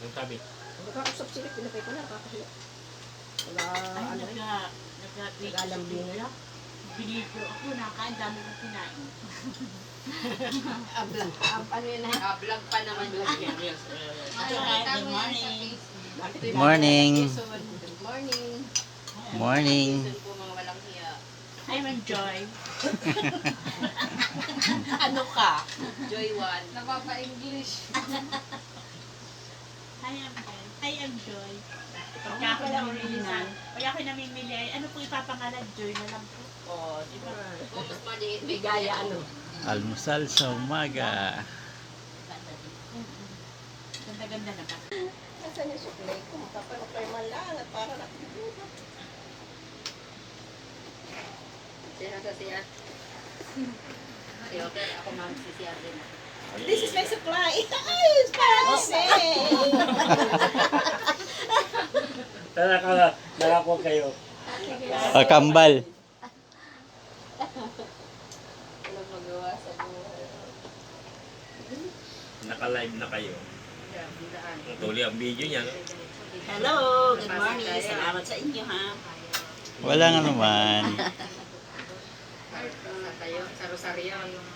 Ang sabi. Nagkakausap sila, pinapay ko na, nakakahiya. Ay, Ano, nag-alambing. Binito ako, nakain, dami kong kinain. ano yun na? Vlog pa naman lagi. Yes. Good morning. Morning. Good morning. Morning. Jason po mga walang hiya. I'm Joy. Ano ka? Joy 1. Napapa-English. I am Joy. Pagka ako namimili ay ano po ipapangalan? Joy na lang po. Oh, di ba? Oh, mas maliit. Bigaya ano. Almusal sa umaga. Ganda-ganda na ba? Nasaan yung suklay ko? Magpapanormal lang at para nakikita. Siya sa siya. Okay, ako magsisiyar din. This is my supply. Ay, it's para the same. Nakakuha kayo. Kambal. Walang magawa sa buhay. Naka-live na kayo. Tuloy ang video niya. No? Hello, good morning. Salamat sa inyo ha. Wala nga naman. Sa tayo, sa Rosario, yung